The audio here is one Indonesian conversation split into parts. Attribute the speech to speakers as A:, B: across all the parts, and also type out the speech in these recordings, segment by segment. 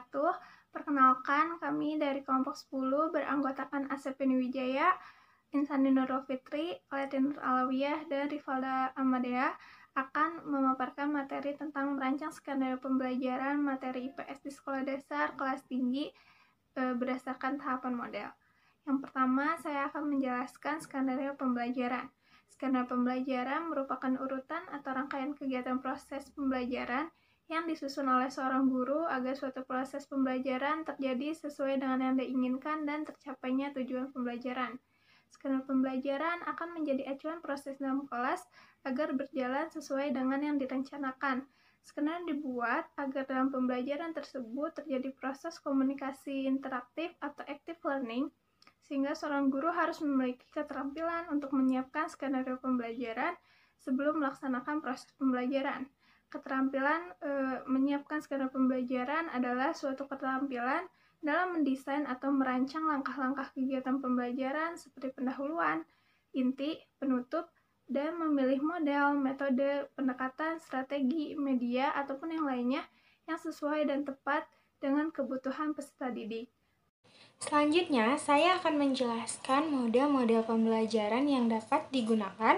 A: wabarakatuh. Perkenalkan, kami dari kelompok 10 beranggotakan Asep Wijaya, Insani Nurul Fitri, Aleti Nur Alawiyah, dan Rivalda Amadea akan memaparkan materi tentang merancang skenario pembelajaran materi IPS di sekolah dasar kelas tinggi berdasarkan tahapan model. Yang pertama, saya akan menjelaskan skenario pembelajaran. Skenario pembelajaran merupakan urutan atau rangkaian kegiatan proses pembelajaran yang disusun oleh seorang guru agar suatu proses pembelajaran terjadi sesuai dengan yang diinginkan dan tercapainya tujuan pembelajaran. Skenario pembelajaran akan menjadi acuan proses dalam kelas agar berjalan sesuai dengan yang direncanakan. Skenario dibuat agar dalam pembelajaran tersebut terjadi proses komunikasi interaktif atau active learning, sehingga seorang guru harus memiliki keterampilan untuk menyiapkan skenario pembelajaran sebelum melaksanakan proses pembelajaran. Keterampilan menyiapkan skenario pembelajaran adalah suatu keterampilan dalam mendesain atau merancang langkah-langkah kegiatan pembelajaran seperti pendahuluan, inti, penutup, dan memilih model, metode, pendekatan, strategi, media, ataupun yang lainnya yang sesuai dan tepat dengan kebutuhan peserta didik.
B: Selanjutnya, saya akan menjelaskan model-model pembelajaran yang dapat digunakan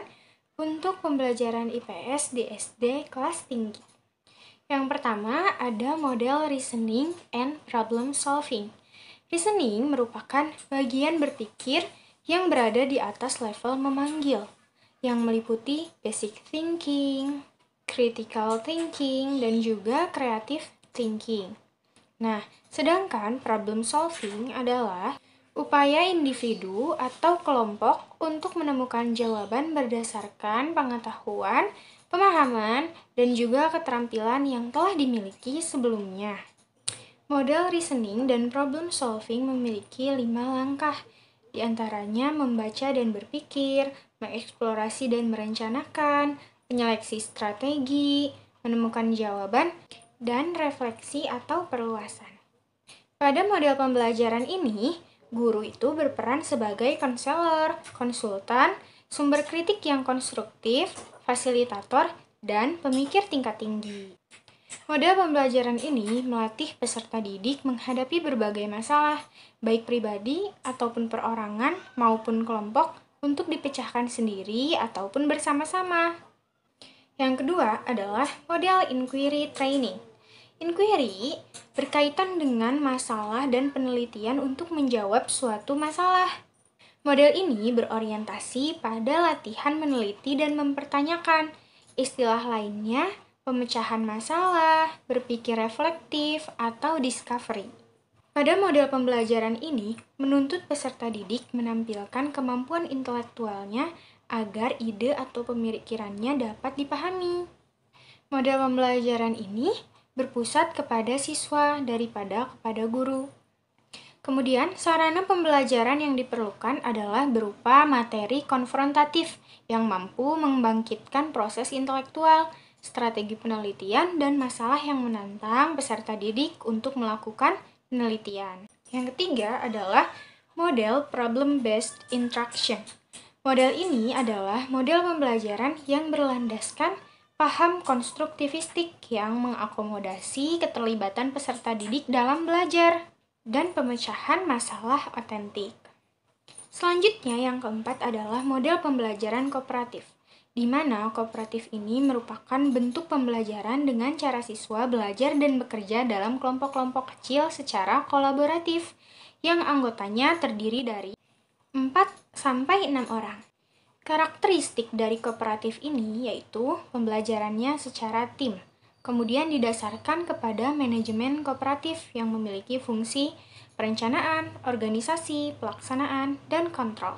B: untuk pembelajaran IPS di SD kelas tinggi. Yang pertama, ada model reasoning and problem solving. Reasoning merupakan bagian berpikir yang berada di atas level memanggil, yang meliputi basic thinking, critical thinking, dan juga creative thinking. Nah, sedangkan problem solving adalah upaya individu atau kelompok untuk menemukan jawaban berdasarkan pengetahuan, pemahaman, dan juga keterampilan yang telah dimiliki sebelumnya. Model reasoning dan problem solving memiliki 5 langkah, di antaranya membaca dan berpikir, mengeksplorasi dan merencanakan, penyeleksi strategi, menemukan jawaban, dan refleksi atau perluasan. Pada model pembelajaran ini, guru itu berperan sebagai konselor, konsultan, sumber kritik yang konstruktif, fasilitator, dan pemikir tingkat tinggi. Model pembelajaran ini melatih peserta didik menghadapi berbagai masalah, baik pribadi ataupun perorangan maupun kelompok, untuk dipecahkan sendiri ataupun bersama-sama. Yang kedua adalah model inquiry training. Inquiry berkaitan dengan masalah dan penelitian untuk menjawab suatu masalah. Model ini berorientasi pada latihan meneliti dan mempertanyakan. Istilah lainnya, pemecahan masalah, berpikir reflektif, atau discovery. Pada model pembelajaran ini, menuntut peserta didik menampilkan kemampuan intelektualnya agar ide atau pemikirannya dapat dipahami. Model pembelajaran ini berpusat kepada siswa daripada kepada guru. Kemudian, sarana pembelajaran yang diperlukan adalah berupa materi konfrontatif yang mampu membangkitkan proses intelektual, strategi penelitian, dan masalah yang menantang peserta didik untuk melakukan penelitian. Yang ketiga adalah model problem-based instruction. Model ini adalah model pembelajaran yang berlandaskan paham konstruktivistik yang mengakomodasi keterlibatan peserta didik dalam belajar dan pemecahan masalah otentik. Selanjutnya, yang keempat adalah model pembelajaran kooperatif, di mana kooperatif ini merupakan bentuk pembelajaran dengan cara siswa belajar dan bekerja dalam kelompok-kelompok kecil secara kolaboratif, yang anggotanya terdiri dari 4-6 orang. Karakteristik dari kooperatif ini yaitu pembelajarannya secara tim, kemudian didasarkan kepada manajemen kooperatif yang memiliki fungsi perencanaan, organisasi, pelaksanaan, dan kontrol,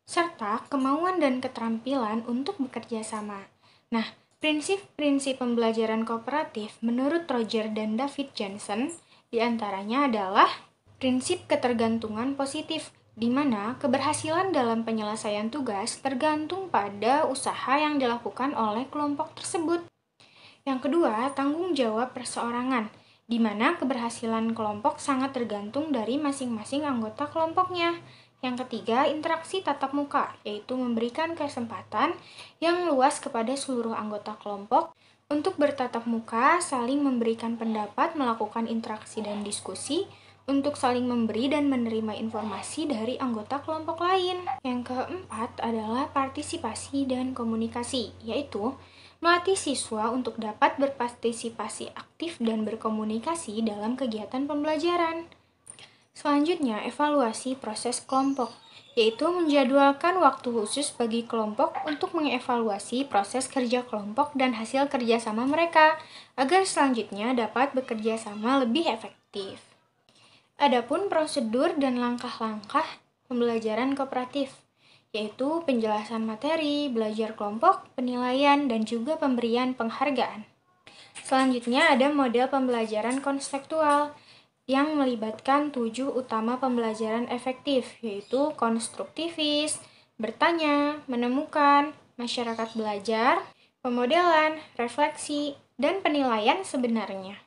B: serta kemauan dan keterampilan untuk bekerja sama. Nah, prinsip-prinsip pembelajaran kooperatif menurut Roger dan David Johnson diantaranya adalah prinsip ketergantungan positif, di mana keberhasilan dalam penyelesaian tugas tergantung pada usaha yang dilakukan oleh kelompok tersebut. Yang kedua, tanggung jawab perseorangan, di mana keberhasilan kelompok sangat tergantung dari masing-masing anggota kelompoknya. Yang ketiga, interaksi tatap muka, yaitu memberikan kesempatan yang luas kepada seluruh anggota kelompok Untuk bertatap muka, saling memberikan pendapat, melakukan interaksi dan diskusi, untuk saling memberi dan menerima informasi dari anggota kelompok lain. Yang keempat adalah partisipasi dan komunikasi, yaitu melatih siswa untuk dapat berpartisipasi aktif dan berkomunikasi dalam kegiatan pembelajaran. Selanjutnya, evaluasi proses kelompok, yaitu menjadwalkan waktu khusus bagi kelompok untuk mengevaluasi proses kerja kelompok dan hasil kerjasama mereka, agar selanjutnya dapat bekerja sama lebih efektif. Adapun prosedur dan langkah-langkah pembelajaran kooperatif, yaitu penjelasan materi, belajar kelompok, penilaian, dan juga pemberian penghargaan. Selanjutnya ada model pembelajaran konseptual yang melibatkan 7 utama pembelajaran efektif, yaitu konstruktivis, bertanya, menemukan, masyarakat belajar, pemodelan, refleksi, dan penilaian sebenarnya.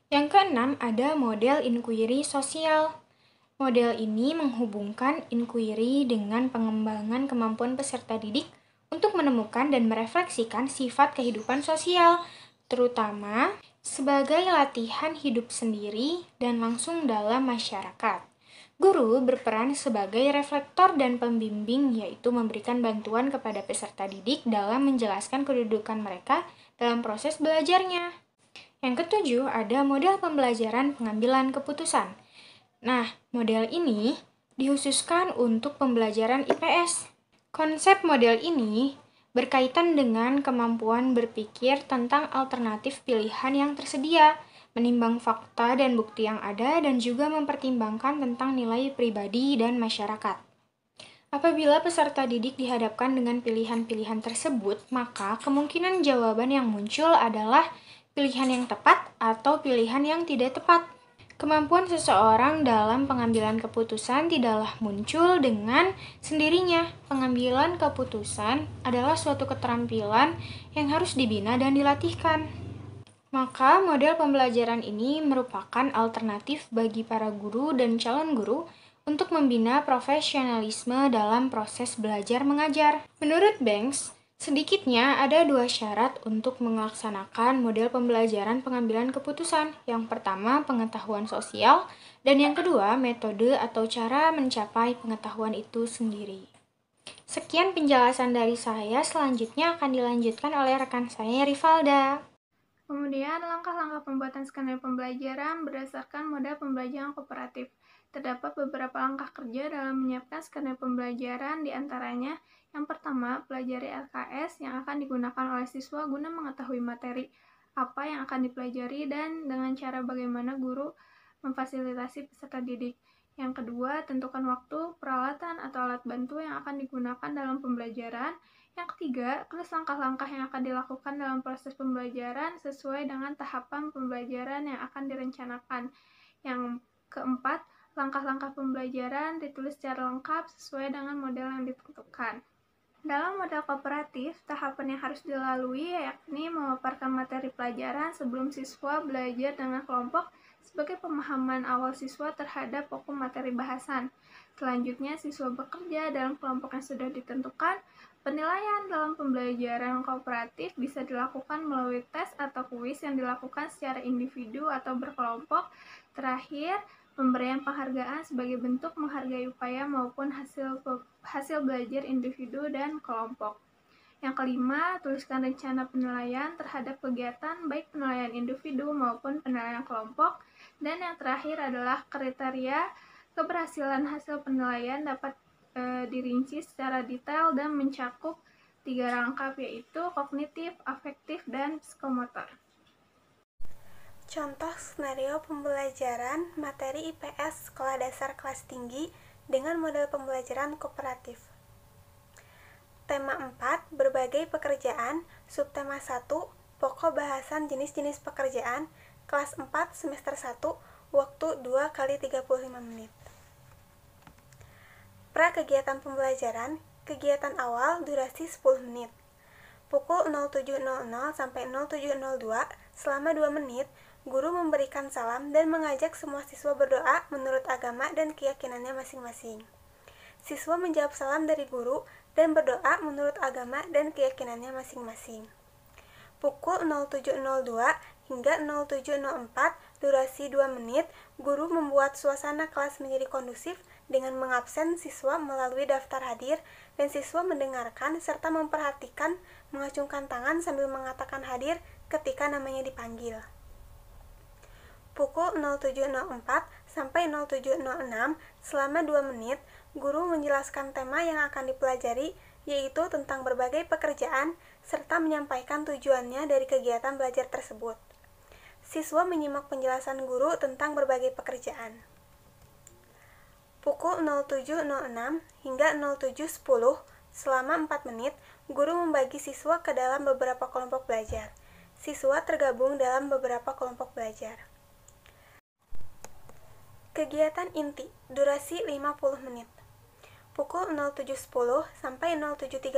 B: Yang keenam ada model inquiry sosial. Model ini menghubungkan inquiry dengan pengembangan kemampuan peserta didik untuk menemukan dan merefleksikan sifat kehidupan sosial, terutama sebagai latihan hidup sendiri dan langsung dalam masyarakat. Guru berperan sebagai reflektor dan pembimbing, yaitu memberikan bantuan kepada peserta didik dalam menjelaskan kedudukan mereka dalam proses belajarnya. Yang ketujuh, ada model pembelajaran pengambilan keputusan. Nah, model ini dikhususkan untuk pembelajaran IPS. Konsep model ini berkaitan dengan kemampuan berpikir tentang alternatif pilihan yang tersedia, menimbang fakta dan bukti yang ada, dan juga mempertimbangkan tentang nilai pribadi dan masyarakat. Apabila peserta didik dihadapkan dengan pilihan-pilihan tersebut, maka kemungkinan jawaban yang muncul adalah pilihan yang tepat atau pilihan yang tidak tepat. Kemampuan seseorang dalam pengambilan keputusan tidaklah muncul dengan sendirinya. Pengambilan keputusan adalah suatu keterampilan yang harus dibina dan dilatihkan. Maka model pembelajaran ini merupakan alternatif bagi para guru dan calon guru untuk membina profesionalisme dalam proses belajar mengajar. Menurut Banks, sedikitnya ada 2 syarat untuk melaksanakan model pembelajaran pengambilan keputusan. Yang pertama, pengetahuan sosial, dan yang kedua, metode atau cara mencapai pengetahuan itu sendiri. Sekian penjelasan dari saya, selanjutnya akan dilanjutkan oleh rekan saya, Rivalda.
A: Kemudian, langkah-langkah pembuatan skenario pembelajaran berdasarkan model pembelajaran kooperatif. Terdapat beberapa langkah kerja dalam menyiapkan skenario pembelajaran, diantaranya yang pertama, pelajari LKS yang akan digunakan oleh siswa guna mengetahui materi, apa yang akan dipelajari, dan dengan cara bagaimana guru memfasilitasi peserta didik. Yang kedua, tentukan waktu, peralatan, atau alat bantu yang akan digunakan dalam pembelajaran. Yang ketiga, tulis langkah-langkah yang akan dilakukan dalam proses pembelajaran sesuai dengan tahapan pembelajaran yang akan direncanakan. Yang keempat, langkah-langkah pembelajaran ditulis secara lengkap sesuai dengan model yang ditentukan. Dalam model kooperatif, tahapan yang harus dilalui yakni memaparkan materi pelajaran sebelum siswa belajar dengan kelompok sebagai pemahaman awal siswa terhadap pokok materi bahasan. Selanjutnya, siswa bekerja dalam kelompok yang sudah ditentukan. Penilaian dalam pembelajaran kooperatif bisa dilakukan melalui tes atau kuis yang dilakukan secara individu atau berkelompok. Terakhir, pemberian penghargaan sebagai bentuk menghargai upaya maupun hasil belajar individu dan kelompok. Yang kelima, tuliskan rencana penilaian terhadap kegiatan baik penilaian individu maupun penilaian kelompok. Dan yang terakhir adalah kriteria keberhasilan hasil penilaian dapat dirinci secara detail dan mencakup 3 rangkap, yaitu kognitif, afektif, dan psikomotor.
C: Contoh skenario pembelajaran materi IPS sekolah dasar kelas tinggi dengan model pembelajaran kooperatif. Tema 4, berbagai pekerjaan, subtema 1, pokok bahasan jenis-jenis pekerjaan, kelas 4 semester 1, waktu 2 kali 35 menit. Pra kegiatan pembelajaran, kegiatan awal durasi 10 menit. Pukul 07.00 sampai 07.02, selama 2 menit, guru memberikan salam dan mengajak semua siswa berdoa menurut agama dan keyakinannya masing-masing. Siswa menjawab salam dari guru dan berdoa menurut agama dan keyakinannya masing-masing. Pukul 07.02 hingga 07.04, durasi 2 menit, guru membuat suasana kelas menjadi kondusif dengan mengabsen siswa melalui daftar hadir, dan siswa mendengarkan serta memperhatikan mengacungkan tangan sambil mengatakan hadir ketika namanya dipanggil. Pukul 07.04 sampai 07.06, selama 2 menit, guru menjelaskan tema yang akan dipelajari, yaitu tentang berbagai pekerjaan, serta menyampaikan tujuannya dari kegiatan belajar tersebut. Siswa menyimak penjelasan guru tentang berbagai pekerjaan. Pukul 07.06 hingga 07.10, selama 4 menit, guru membagi siswa ke dalam beberapa kelompok belajar. Siswa tergabung dalam beberapa kelompok belajar. Kegiatan inti, durasi 50 menit. Pukul 07.10 sampai 07.13,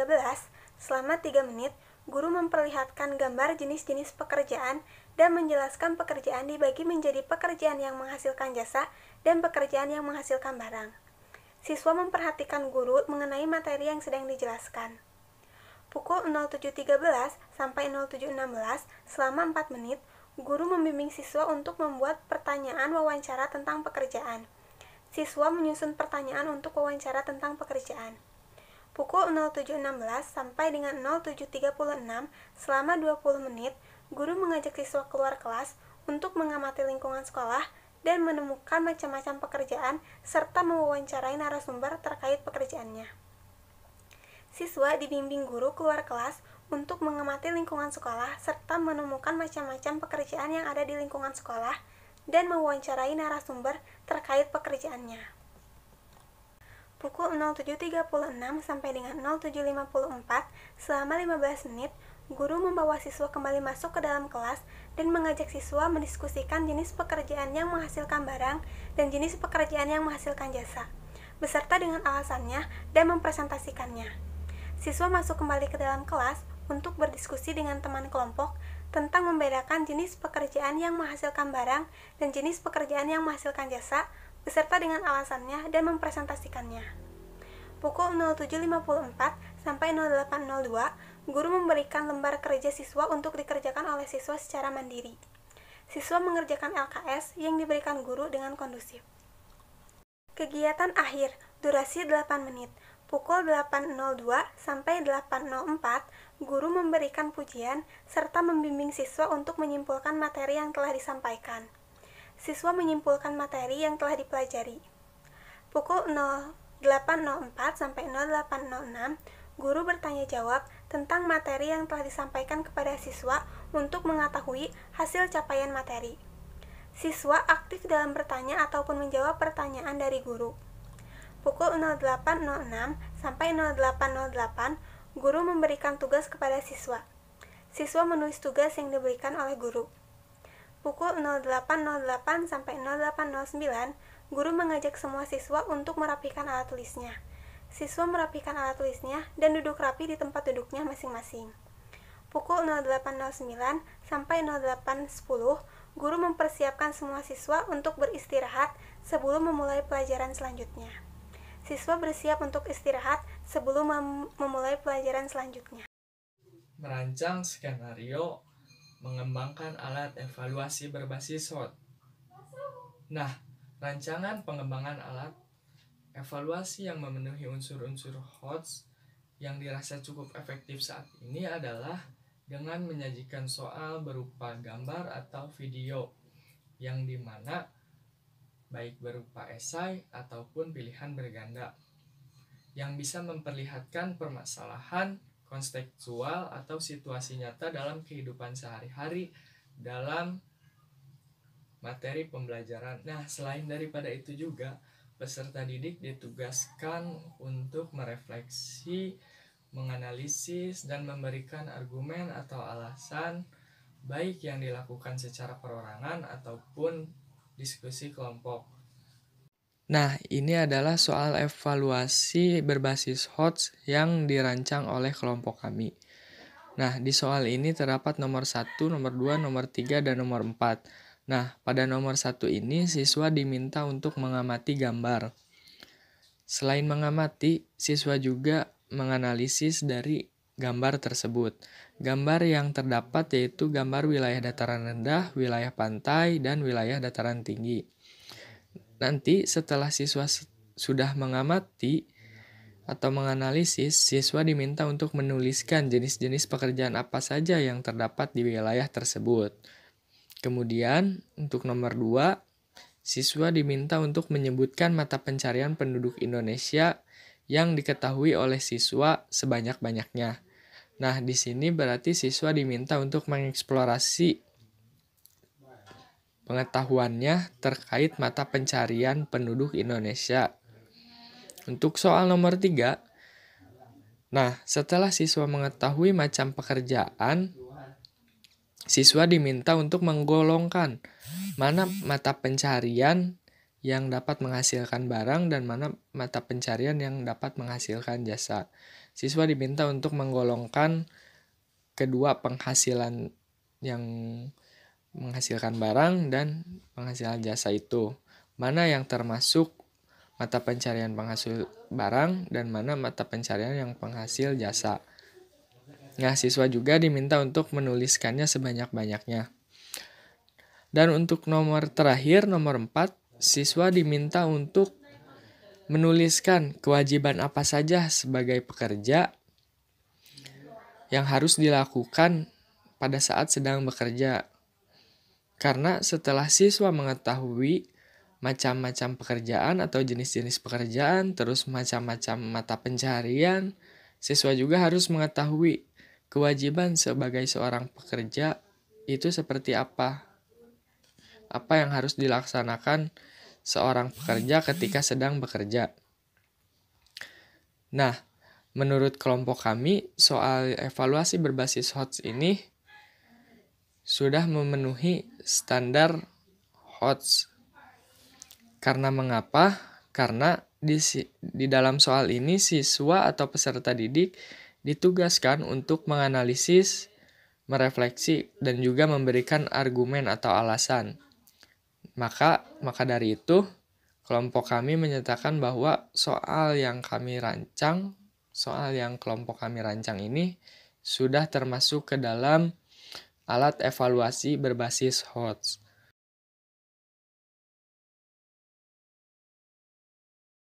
C: selama 3 menit, guru memperlihatkan gambar jenis-jenis pekerjaan dan menjelaskan pekerjaan dibagi menjadi pekerjaan yang menghasilkan jasa dan pekerjaan yang menghasilkan barang. Siswa memperhatikan guru mengenai materi yang sedang dijelaskan. Pukul 07.13 sampai 07.16, selama 4 menit, guru membimbing siswa untuk membuat pertanyaan wawancara tentang pekerjaan. Siswa menyusun pertanyaan untuk wawancara tentang pekerjaan. Pukul 07.16 sampai dengan 07.36, selama 20 menit, guru mengajak siswa keluar kelas untuk mengamati lingkungan sekolah dan menemukan macam-macam pekerjaan serta mewawancarai narasumber terkait pekerjaannya. Siswa dibimbing guru keluar kelas untuk mengamati lingkungan sekolah serta menemukan macam-macam pekerjaan yang ada di lingkungan sekolah dan mewawancarai narasumber terkait pekerjaannya. Pukul 07.36 sampai dengan 07.54, selama 15 menit, guru membawa siswa kembali masuk ke dalam kelas dan mengajak siswa mendiskusikan jenis pekerjaan yang menghasilkan barang dan jenis pekerjaan yang menghasilkan jasa, beserta dengan alasannya dan mempresentasikannya. Siswa masuk kembali ke dalam kelas untuk berdiskusi dengan teman kelompok tentang membedakan jenis pekerjaan yang menghasilkan barang dan jenis pekerjaan yang menghasilkan jasa, beserta dengan alasannya dan mempresentasikannya. Pukul 07.54 sampai 08.02, guru memberikan lembar kerja siswa untuk dikerjakan oleh siswa secara mandiri. Siswa mengerjakan LKS yang diberikan guru dengan kondusif. Kegiatan akhir, durasi 8 menit. Pukul 8.02 sampai 8.04, guru memberikan pujian serta membimbing siswa untuk menyimpulkan materi yang telah disampaikan. Siswa menyimpulkan materi yang telah dipelajari. Pukul 08.04 sampai 08.06, guru bertanya jawab tentang materi yang telah disampaikan kepada siswa untuk mengetahui hasil capaian materi. Siswa aktif dalam bertanya ataupun menjawab pertanyaan dari guru. Pukul 08.06 sampai 08.08, guru memberikan tugas kepada siswa. Siswa menulis tugas yang diberikan oleh guru. Pukul 08.08 sampai 08.09, guru mengajak semua siswa untuk merapikan alat tulisnya. Siswa merapikan alat tulisnya dan duduk rapi di tempat duduknya masing-masing. Pukul 08.09 sampai 08.10, guru mempersiapkan semua siswa untuk beristirahat sebelum memulai pelajaran selanjutnya. Siswa bersiap untuk istirahat sebelum memulai pelajaran selanjutnya.
D: Merancang skenario mengembangkan alat evaluasi berbasis HOT. Nah, rancangan pengembangan alat evaluasi yang memenuhi unsur-unsur HOT yang dirasa cukup efektif saat ini adalah dengan menyajikan soal berupa gambar atau video, yang dimana baik berupa esai ataupun pilihan berganda, yang bisa memperlihatkan permasalahan kontekstual atau situasi nyata dalam kehidupan sehari-hari dalam materi pembelajaran. Nah, selain daripada itu juga, peserta didik ditugaskan untuk merefleksi, menganalisis, dan memberikan argumen atau alasan baik yang dilakukan secara perorangan ataupun diskusi kelompok. Nah, ini adalah soal evaluasi berbasis HOT yang dirancang oleh kelompok kami. Nah, di soal ini terdapat nomor 1, nomor 2, nomor 3, dan nomor 4. Nah, pada nomor 1 ini siswa diminta untuk mengamati gambar. Selain mengamati, siswa juga menganalisis dari gambar tersebut. gambar yang terdapat yaitu gambar wilayah dataran rendah, wilayah pantai, dan wilayah dataran tinggi. Nanti setelah siswa sudah mengamati atau menganalisis, siswa diminta untuk menuliskan jenis-jenis pekerjaan apa saja yang terdapat di wilayah tersebut. Kemudian, untuk nomor 2, siswa diminta untuk menyebutkan mata pencarian penduduk Indonesia yang diketahui oleh siswa sebanyak-banyaknya. Nah, di sini berarti siswa diminta untuk mengeksplorasi pengetahuannya terkait mata pencarian penduduk Indonesia. Untuk soal nomor 3, nah, setelah siswa mengetahui macam pekerjaan, siswa diminta untuk menggolongkan mana mata pencarian yang dapat menghasilkan barang dan mana mata pencarian yang dapat menghasilkan jasa. Siswa diminta untuk menggolongkan kedua penghasilan yang menghasilkan barang dan penghasilan jasa itu. Mana yang termasuk mata pencarian penghasil barang dan mana mata pencarian yang penghasil jasa. Nah, siswa juga diminta untuk menuliskannya sebanyak-banyaknya. Dan untuk nomor terakhir, nomor 4, siswa diminta untuk menuliskan kewajiban apa saja sebagai pekerja yang harus dilakukan pada saat sedang bekerja. Karena setelah siswa mengetahui macam-macam pekerjaan atau jenis-jenis pekerjaan, terus macam-macam mata pencarian, siswa juga harus mengetahui kewajiban sebagai seorang pekerja itu seperti apa. Apa yang harus dilaksanakan seorang pekerja ketika sedang bekerja. Nah, menurut kelompok kami, soal evaluasi berbasis HOTS ini sudah memenuhi standar HOTS. Karena mengapa? Karena di dalam soal ini siswa atau peserta didik ditugaskan untuk menganalisis, merefleksi, dan juga memberikan argumen atau alasan. Maka dari itu, kelompok kami menyatakan bahwa soal yang kelompok kami rancang ini sudah termasuk ke dalam alat evaluasi berbasis HOTS.